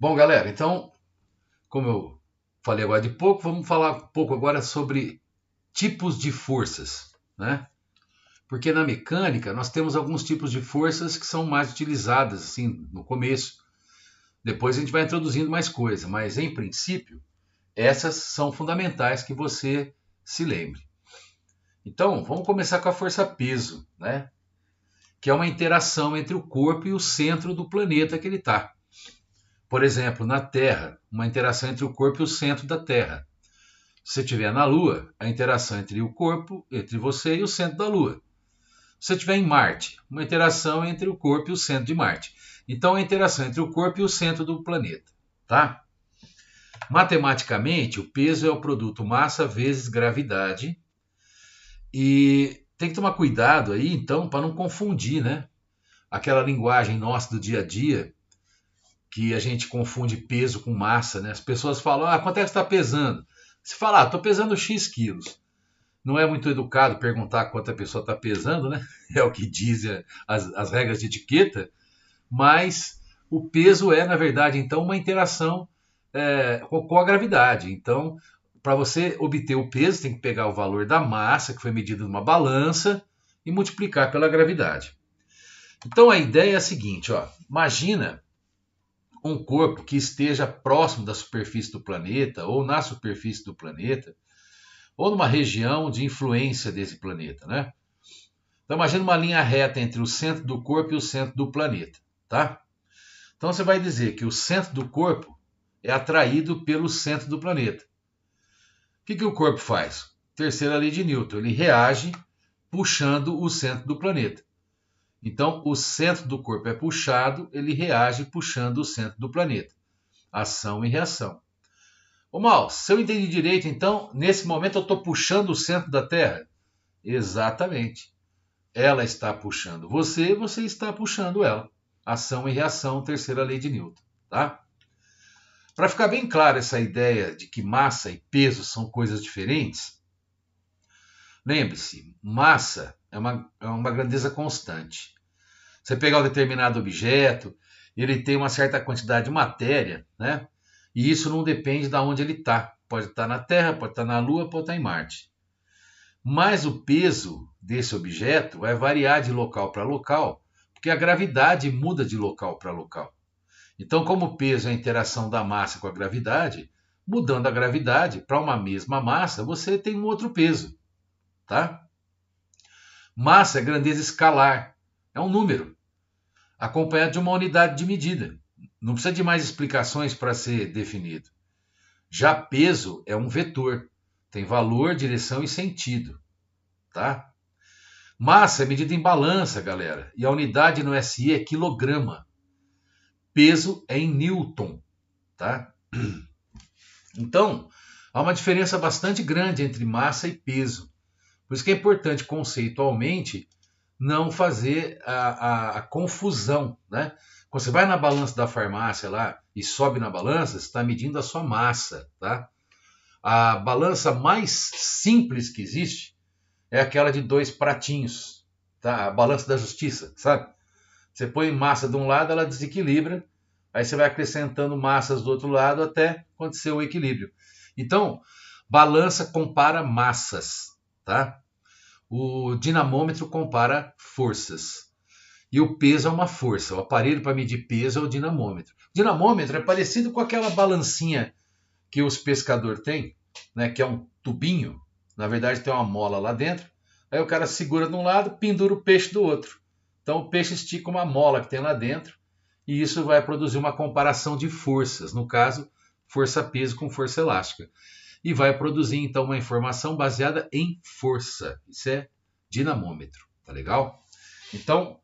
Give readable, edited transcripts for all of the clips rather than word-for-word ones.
Bom, galera, então, como eu falei agora de pouco, vamos falar um pouco agora sobre tipos de forças, né? Porque na mecânica nós temos alguns tipos de forças que são mais utilizadas assim no começo. Depois a gente vai introduzindo mais coisa, mas em princípio essas são fundamentais que você se lembre. Então, vamos começar com a força peso, né? Que é uma interação entre o corpo e o centro do planeta que ele está. Por exemplo, na Terra, uma interação entre o corpo e o centro da Terra. Se você estiver na Lua, a interação entre o corpo, entre você e o centro da Lua. Se você estiver em Marte, uma interação entre o corpo e o centro de Marte. Então, a interação entre o corpo e o centro do planeta, tá? Matematicamente, o peso é o produto massa vezes gravidade. E tem que tomar cuidado aí, então, para não confundir, né? Aquela linguagem nossa do dia a dia, que a gente confunde peso com massa, né? As pessoas falam, quanto é que você está pesando? Se falar, estou pesando X quilos. Não é muito educado perguntar quanto a pessoa está pesando, né? É o que dizem as regras de etiqueta, mas o peso é, na verdade, então, uma interação com a gravidade. Então, para você obter o peso, tem que pegar o valor da massa, que foi medida numa balança, e multiplicar pela gravidade. Então, a ideia é a seguinte, ó, imagina um corpo que esteja próximo da superfície do planeta, ou na superfície do planeta, ou numa região de influência desse planeta, né? Então imagina uma linha reta entre o centro do corpo e o centro do planeta, tá? Então você vai dizer que o centro do corpo é atraído pelo centro do planeta. O que o corpo faz? Terceira lei de Newton, ele reage puxando o centro do planeta. Então o centro do corpo é puxado, ele reage puxando o centro do planeta. Ação e reação. Ô Mal, se eu entendi direito, então, nesse momento eu estou puxando o centro da Terra? Exatamente. Ela está puxando você, você está puxando ela. Ação e reação, terceira lei de Newton, tá? Para ficar bem clara essa ideia de que massa e peso são coisas diferentes, lembre-se, massa é uma grandeza constante. Você pegar um determinado objeto, ele tem uma certa quantidade de matéria, né? E isso não depende de onde ele está. Pode estar na Terra, pode estar na Lua, pode estar em Marte. Mas o peso desse objeto vai variar de local para local, porque a gravidade muda de local para local. Então, como o peso é a interação da massa com a gravidade, mudando a gravidade para uma mesma massa, você tem um outro peso, tá? Massa é grandeza escalar, é um número, acompanhado de uma unidade de medida. Não precisa de mais explicações para ser definido. Já peso é um vetor, tem valor, direção e sentido, tá? Massa é medida em balança, galera, e a unidade no SI é quilograma. Peso é em Newton, tá? Então, há uma diferença bastante grande entre massa e peso. Por isso que é importante conceitualmente não fazer a confusão, né? Quando você vai na balança da farmácia lá e sobe na balança, você está medindo a sua massa, tá? A balança mais simples que existe é aquela de dois pratinhos, tá? A balança da justiça, sabe? Você põe massa de um lado, ela desequilibra, aí você vai acrescentando massas do outro lado até acontecer o equilíbrio. Então, balança compara massas, tá? O dinamômetro compara forças. E o peso é uma força. O aparelho para medir peso é o dinamômetro. O dinamômetro é parecido com aquela balancinha que os pescadores têm, né, que é um tubinho. Na verdade, tem uma mola lá dentro. Aí o cara segura de um lado, pendura o peixe do outro. Então o peixe estica uma mola que tem lá dentro e isso vai produzir uma comparação de forças, no caso, força-peso com força elástica. E vai produzir então uma informação baseada em força. Isso é dinamômetro, tá legal? Então,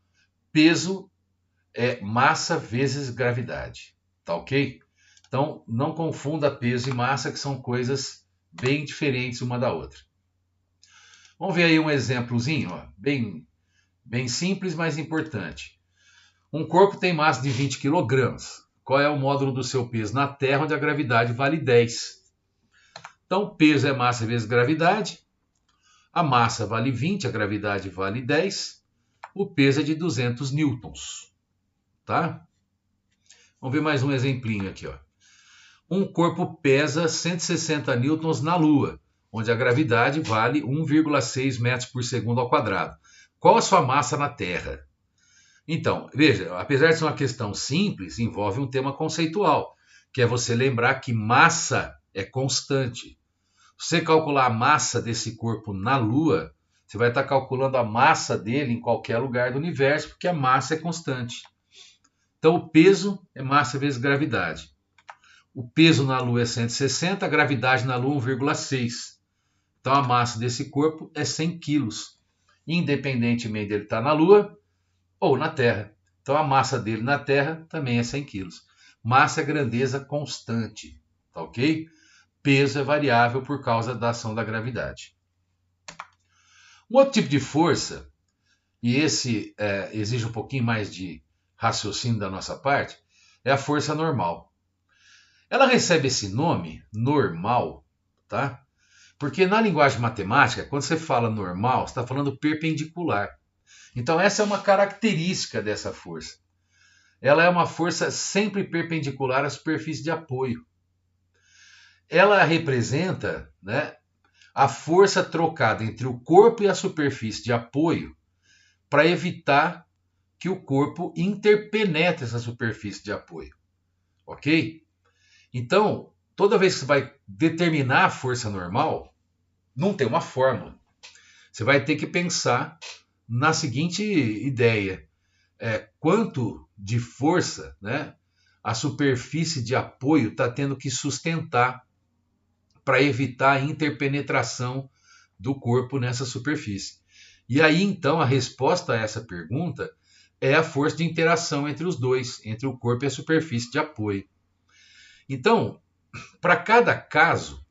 peso é massa vezes gravidade, tá ok? Então, não confunda peso e massa, que são coisas bem diferentes uma da outra. Vamos ver aí um exemplozinho, ó, bem simples, mas importante. Um corpo tem massa de 20 kg. Qual é o módulo do seu peso na Terra, onde a gravidade vale 10? Então, peso é massa vezes gravidade. A massa vale 20, a gravidade vale 10. O peso é de 200 newtons. Tá? Vamos ver mais um exemplinho aqui, ó. Um corpo pesa 160 newtons na Lua, onde a gravidade vale 1,6 metros por segundo ao quadrado. Qual a sua massa na Terra? Então, veja, apesar de ser uma questão simples, envolve um tema conceitual, que é você lembrar que massa é constante. Se você calcular a massa desse corpo na Lua, você vai estar calculando a massa dele em qualquer lugar do universo, porque a massa é constante. Então, o peso é massa vezes gravidade. O peso na Lua é 160, a gravidade na Lua é 1,6. Então, a massa desse corpo é 100 quilos, independentemente dele estar na Lua ou na Terra. Então, a massa dele na Terra também é 100 quilos. Massa é grandeza constante, tá ok? Peso é variável por causa da ação da gravidade. Um outro tipo de força, e esse exige um pouquinho mais de raciocínio da nossa parte, é a força normal. Ela recebe esse nome, normal, tá? Porque na linguagem matemática, quando você fala normal, você está falando perpendicular. Então essa é uma característica dessa força. Ela é uma força sempre perpendicular à superfície de apoio. Ela representa, né, a força trocada entre o corpo e a superfície de apoio para evitar que o corpo interpenetre essa superfície de apoio. Ok? Então, toda vez que você vai determinar a força normal, não tem uma fórmula. Você vai ter que pensar na seguinte ideia: quanto de força, né, a superfície de apoio está tendo que sustentar para evitar a interpenetração do corpo nessa superfície. E aí, então, a resposta a essa pergunta é a força de interação entre os dois, entre o corpo e a superfície de apoio. Então, para cada caso,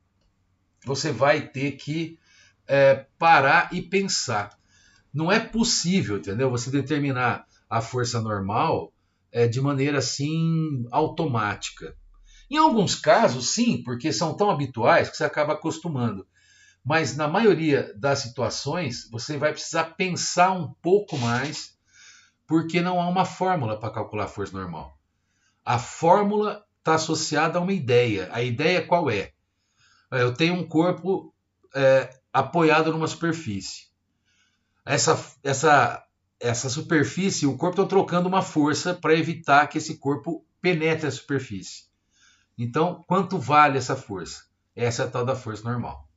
você vai ter que parar e pensar. Não é possível, entendeu? Você determinar a força normal de maneira assim automática. Em alguns casos, sim, porque são tão habituais que você acaba acostumando. Mas na maioria das situações, você vai precisar pensar um pouco mais, porque não há uma fórmula para calcular a força normal. A fórmula está associada a uma ideia. A ideia qual é? Eu tenho um corpo apoiado numa superfície. Essa superfície, o corpo está trocando uma força para evitar que esse corpo penetre a superfície. Então, quanto vale essa força? Essa é a tal da força normal.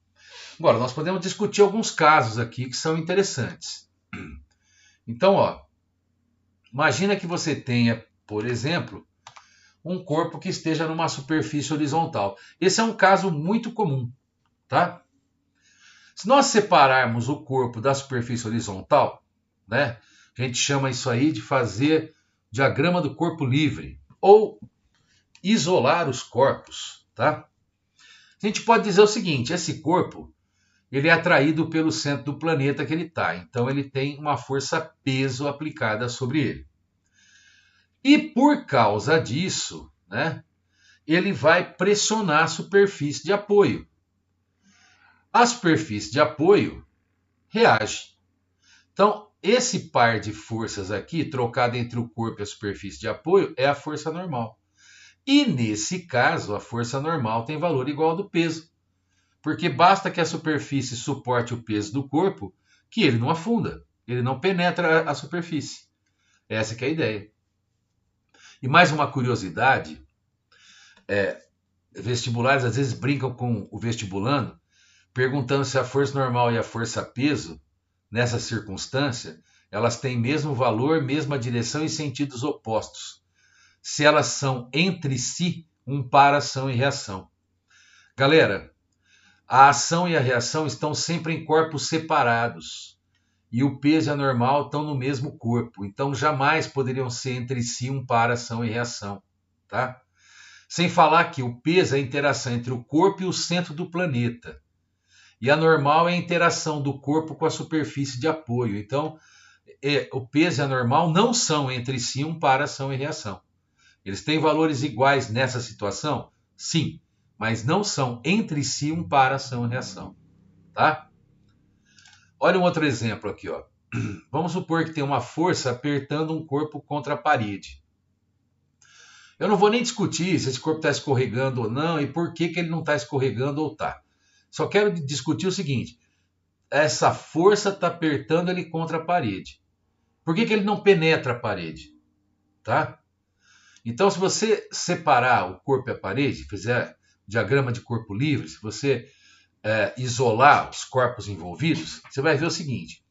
Agora, nós podemos discutir alguns casos aqui que são interessantes. Então, imagina que você tenha, por exemplo, um corpo que esteja numa superfície horizontal. Esse é um caso muito comum, tá? Se nós separarmos o corpo da superfície horizontal, né, a gente chama isso aí de fazer diagrama do corpo livre ou isolar os corpos, tá? A gente pode dizer o seguinte: esse corpo ele é atraído pelo centro do planeta que ele está, então ele tem uma força-peso aplicada sobre ele. E por causa disso, né, ele vai pressionar a superfície de apoio. A superfície de apoio reage. Então, esse par de forças aqui, trocado entre o corpo e a superfície de apoio, é a força normal. E nesse caso, a força normal tem valor igual ao do peso. Porque basta que a superfície suporte o peso do corpo, que ele não afunda, ele não penetra a superfície. Essa que é a ideia. E mais uma curiosidade, vestibulares às vezes brincam com o vestibulando, perguntando se a força normal e a força peso, nessa circunstância, elas têm mesmo valor, mesma direção e sentidos opostos. Se elas são entre si um par ação e reação. Galera, a ação e a reação estão sempre em corpos separados. E o peso e a normal estão no mesmo corpo. Então jamais poderiam ser entre si um par ação e reação. Tá? Sem falar que o peso é a interação entre o corpo e o centro do planeta. E a normal é a interação do corpo com a superfície de apoio. Então, o peso e a normal não são entre si um par ação e reação. Eles têm valores iguais nessa situação? Sim, mas não são entre si um par ação e reação. Tá? Olha um outro exemplo aqui. Vamos supor que tem uma força apertando um corpo contra a parede. Eu não vou nem discutir se esse corpo está escorregando ou não e por que ele não está escorregando ou está. Só quero discutir o seguinte: essa força está apertando ele contra a parede. Por que ele não penetra a parede? Tá? Então, se você separar o corpo e a parede, fizer diagrama de corpo livre, se você isolar os corpos envolvidos, você vai ver o seguinte: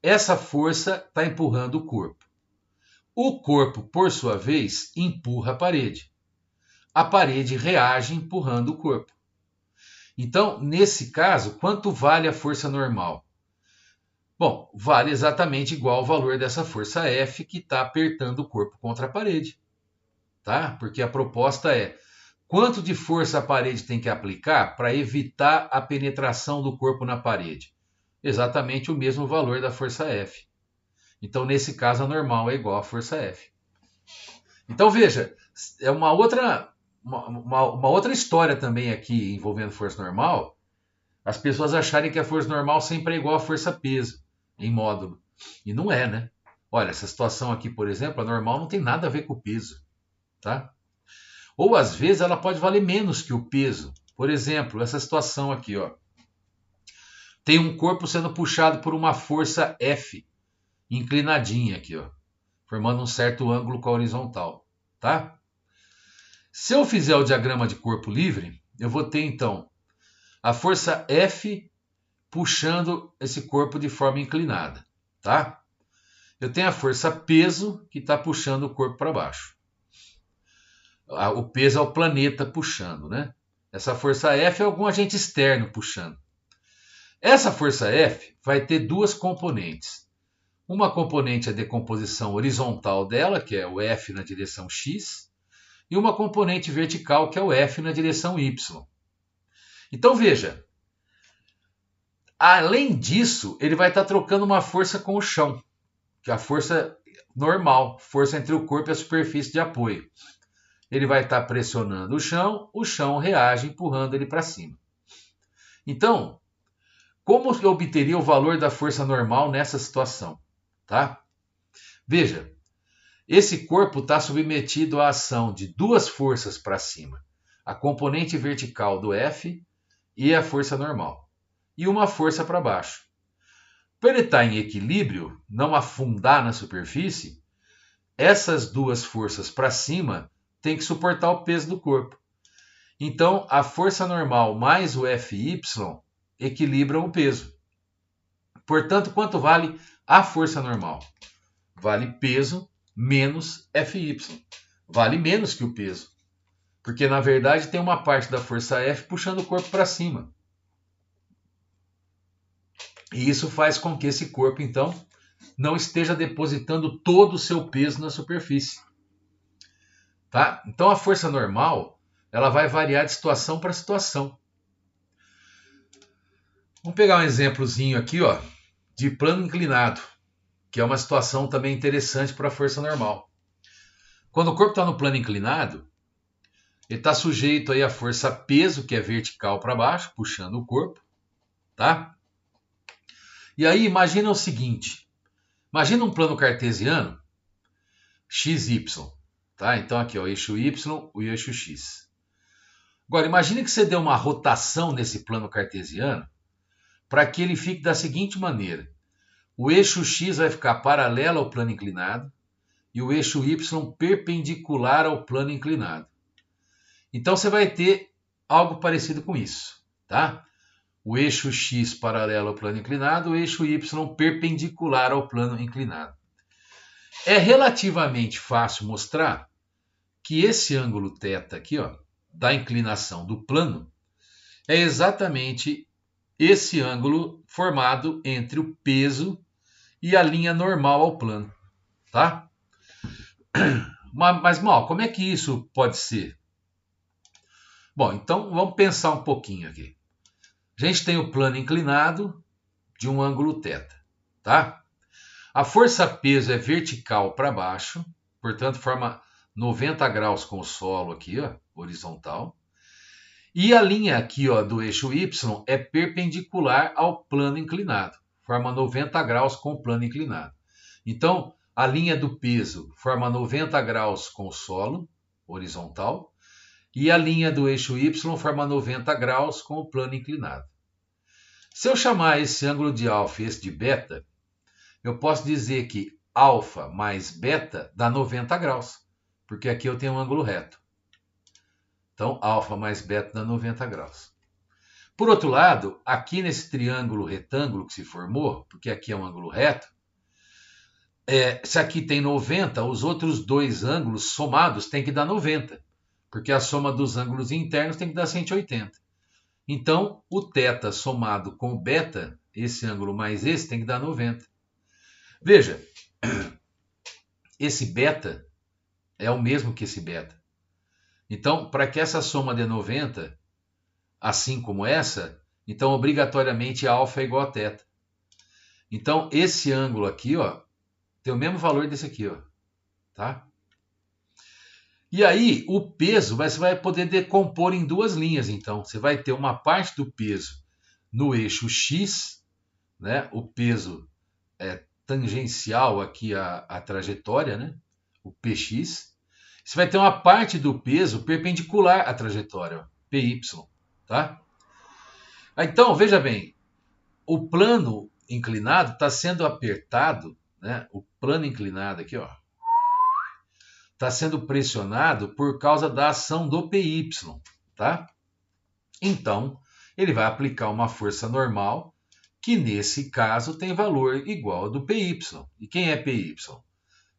essa força está empurrando o corpo. O corpo, por sua vez, empurra a parede. A parede reage empurrando o corpo. Então, nesse caso, quanto vale a força normal? Bom, vale exatamente igual ao valor dessa força F que está apertando o corpo contra a parede. Tá? Porque a proposta é quanto de força a parede tem que aplicar para evitar a penetração do corpo na parede? Exatamente o mesmo valor da força F. Então, nesse caso, a normal é igual à força F. Então, veja, é uma outra história também aqui envolvendo força normal. As pessoas acharem que a força normal sempre é igual à força peso em módulo. E não é, né? Olha, essa situação aqui, por exemplo, a normal não tem nada a ver com o peso. Tá? Ou às vezes ela pode valer menos que o peso. Por exemplo, essa situação aqui, ó. Tem um corpo sendo puxado por uma força F, inclinadinha aqui, ó, formando um certo ângulo com a horizontal, tá? Se eu fizer o diagrama de corpo livre, eu vou ter então a força F puxando esse corpo de forma inclinada, tá? Eu tenho a força peso que está puxando o corpo para baixo. O peso é o planeta puxando, né? Essa força F é algum agente externo puxando. Essa força F vai ter duas componentes. Uma componente é a decomposição horizontal dela, que é o F na direção X, e uma componente vertical, que é o F na direção Y. Então veja, além disso, ele vai estar trocando uma força com o chão, que é a força normal, força entre o corpo e a superfície de apoio. Ele vai estar pressionando o chão reage empurrando ele para cima. Então, como eu obteria o valor da força normal nessa situação? Tá? Veja, esse corpo está submetido à ação de duas forças para cima, a componente vertical do F e a força normal, e uma força para baixo. Para ele estar em equilíbrio, não afundar na superfície, essas duas forças para cima têm que suportar o peso do corpo. Então, a força normal mais o Fy equilibram o peso. Portanto, quanto vale a força normal? Vale peso menos Fy. Vale menos que o peso. Porque, na verdade, tem uma parte da força F puxando o corpo para cima. E isso faz com que esse corpo, então, não esteja depositando todo o seu peso na superfície. Tá? Então, a força normal ela vai variar de situação para situação. Vamos pegar um exemplozinho aqui, ó, de plano inclinado, que é uma situação também interessante para a força normal. Quando o corpo está no plano inclinado, ele está sujeito aí à força peso, que é vertical para baixo, puxando o corpo, tá? E aí imagina o seguinte, imagina um plano cartesiano, XY, tá? Então aqui, ó, o eixo Y, o eixo X. Agora, imagine que você dê uma rotação nesse plano cartesiano para que ele fique da seguinte maneira. O eixo X vai ficar paralelo ao plano inclinado e o eixo Y perpendicular ao plano inclinado. Então você vai ter algo parecido com isso, tá? O eixo X paralelo ao plano inclinado, o eixo Y perpendicular ao plano inclinado. É relativamente fácil mostrar que esse ângulo θ aqui, ó, da inclinação do plano, é exatamente esse ângulo formado entre o peso e a linha normal ao plano, tá? Mas, mal, como é que isso pode ser? Bom, então vamos pensar um pouquinho aqui. A gente tem o plano inclinado de um ângulo θ, tá? A força peso é vertical para baixo, portanto forma 90 graus com o solo aqui, ó, horizontal. E a linha aqui, ó, do eixo Y é perpendicular ao plano inclinado, forma 90 graus com o plano inclinado. Então, a linha do peso forma 90 graus com o solo horizontal, e a linha do eixo y forma 90 graus com o plano inclinado. Se eu chamar esse ângulo de alfa e esse de beta, eu posso dizer que alfa mais beta dá 90 graus, porque aqui eu tenho um ângulo reto. Então, alfa mais beta dá 90 graus. Por outro lado, aqui nesse triângulo retângulo que se formou, porque aqui é um ângulo reto, se aqui tem 90, os outros dois ângulos somados têm que dar 90, porque a soma dos ângulos internos tem que dar 180. Então, o θ somado com o beta, esse ângulo mais esse, tem que dar 90. Veja, esse beta é o mesmo que esse beta. Então, para que essa soma dê 90, assim como essa, então obrigatoriamente alfa é igual a θ. Então, esse ângulo aqui, ó, tem o mesmo valor desse aqui, ó, tá? E aí, o peso você vai poder decompor em duas linhas, então. Você vai ter uma parte do peso no eixo x, né? O peso é tangencial aqui à trajetória, né? O px. Você vai ter uma parte do peso perpendicular à trajetória, ó, py, tá? Então, veja bem, o plano inclinado está sendo apertado, né? O plano inclinado aqui, ó, está sendo pressionado por causa da ação do PY, tá? Então, ele vai aplicar uma força normal, que nesse caso tem valor igual ao do PY. E quem é PY?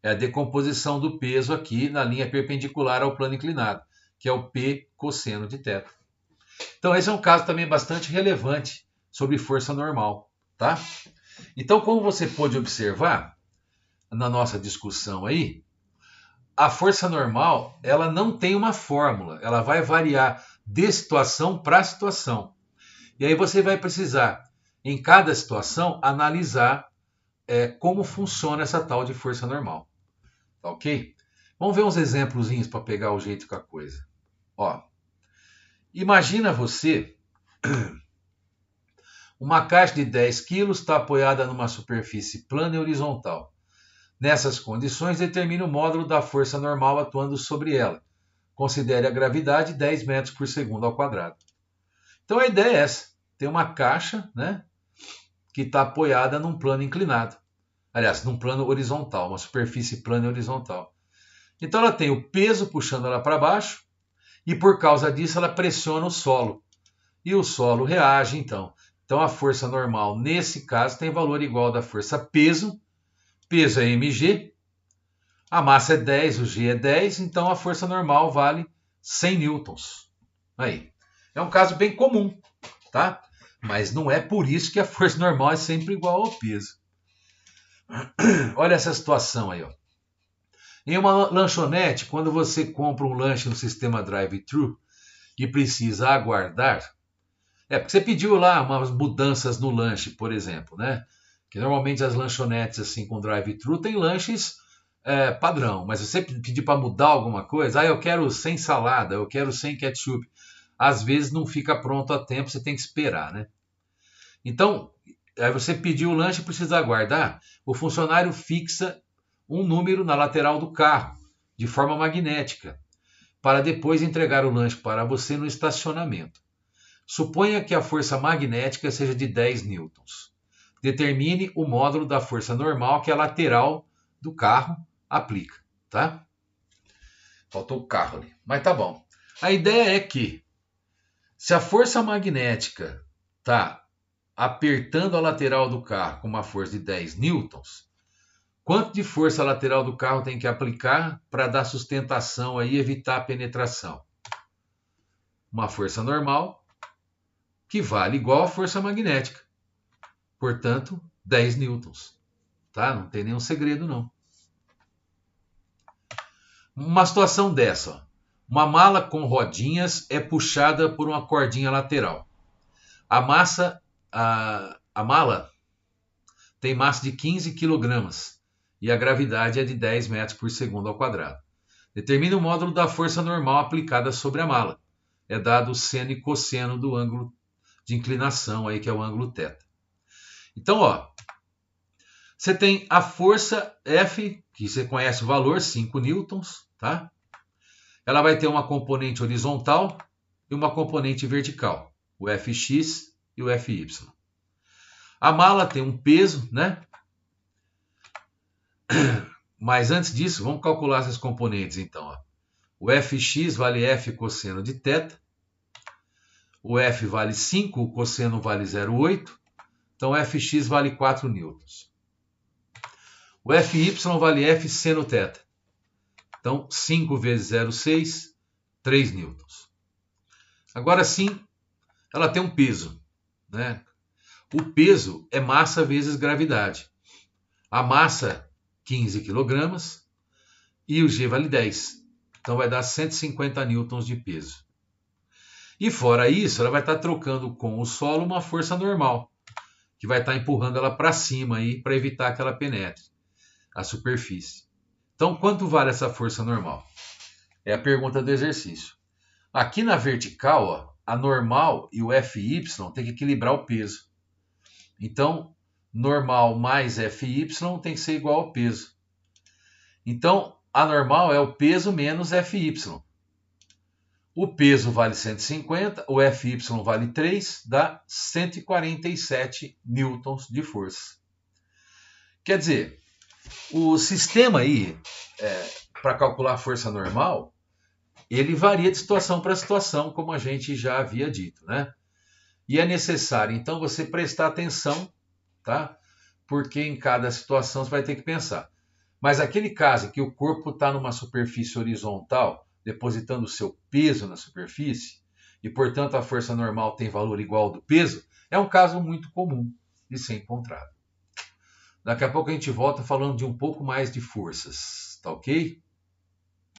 É a decomposição do peso aqui na linha perpendicular ao plano inclinado, que é o P cosseno de θ. Então, esse é um caso também bastante relevante sobre força normal, tá? Então, como você pode observar na nossa discussão aí, a força normal, ela não tem uma fórmula, ela vai variar de situação para situação. E aí você vai precisar, em cada situação, analisar como funciona essa tal de força normal. Tá ok? Vamos ver uns exemplos para pegar o jeito com a coisa. Ó, imagina você, uma caixa de 10 quilos está apoiada numa superfície plana e horizontal. Nessas condições, determine o módulo da força normal atuando sobre ela. Considere a gravidade 10 metros por segundo ao quadrado. Então a ideia é essa. Tem uma caixa, né, que está apoiada num plano inclinado. Aliás, num plano horizontal, uma superfície plana e horizontal. Então ela tem o peso puxando ela para baixo e por causa disso ela pressiona o solo. E o solo reage então. Então a força normal nesse caso tem valor igual ao da força peso. Peso é mg, a massa é 10, o g é 10, então a força normal vale 100 newtons. Aí. É um caso bem comum, tá? Mas não é por isso que a força normal é sempre igual ao peso. Olha essa situação aí, ó. Em uma lanchonete, quando você compra um lanche no sistema drive-thru e precisa aguardar, porque você pediu lá umas mudanças no lanche, por exemplo, né? Que normalmente as lanchonetes assim com drive-thru tem lanches padrão, mas se você pedir para mudar alguma coisa, eu quero sem salada, eu quero sem ketchup, às vezes não fica pronto a tempo, você tem que esperar, né? Então, aí você pediu o lanche e precisa aguardar, o funcionário fixa um número na lateral do carro, de forma magnética, para depois entregar o lanche para você no estacionamento. Suponha que a força magnética seja de 10 newtons. Determine o módulo da força normal que a lateral do carro aplica, tá? Faltou o carro ali, mas tá bom. A ideia é que, se a força magnética está apertando a lateral do carro com uma força de 10 newtons, quanto de força a lateral do carro tem que aplicar para dar sustentação aí e evitar a penetração? Uma força normal, que vale igual à força magnética. Portanto, 10 newtons. Tá? Não tem nenhum segredo, não. Uma situação dessa, ó. Uma mala com rodinhas é puxada por uma cordinha lateral. A mala tem massa de 15 kg e a gravidade é de 10 metros por segundo ao quadrado. Determine o módulo da força normal aplicada sobre a mala. É dado o seno e cosseno do ângulo de inclinação, aí, que é o ângulo θ. Então, ó, você tem a força F, que você conhece o valor, 5 newtons, tá? ela vai ter uma componente horizontal e uma componente vertical, o Fx e o Fy. A mala tem um peso, né? Mas antes disso, vamos calcular essas componentes então. Ó. O Fx vale F cosseno de θ, o F vale 5, o cosseno vale 0,8, então Fx vale 4 newtons. O Fy vale F seno θ, então 5 vezes 0,6, 3 newtons. Agora sim, ela tem um peso, né? O peso é massa vezes gravidade. A massa, 15 kg, e o G vale 10. Então vai dar 150 newtons de peso. E fora isso, ela vai estar trocando com o solo uma força normal, que vai estar empurrando ela para cima aí para evitar que ela penetre a superfície. Então, quanto vale essa força normal? É a pergunta do exercício. Aqui na vertical, ó, a normal e o Fy tem que equilibrar o peso. Então, normal mais Fy tem que ser igual ao peso. Então, a normal é o peso menos Fy. O peso vale 150, o Fy vale 3, dá 147 newtons de força. Quer dizer, o sistema aí, para calcular a força normal, ele varia de situação para situação, como a gente já havia dito, né? E é necessário, então, você prestar atenção, tá? Porque em cada situação você vai ter que pensar. Mas aquele caso em que o corpo está numa superfície horizontal, depositando o seu peso na superfície, e portanto a força normal tem valor igual ao do peso, é um caso muito comum de ser encontrado. Daqui a pouco a gente volta falando de um pouco mais de forças, tá ok?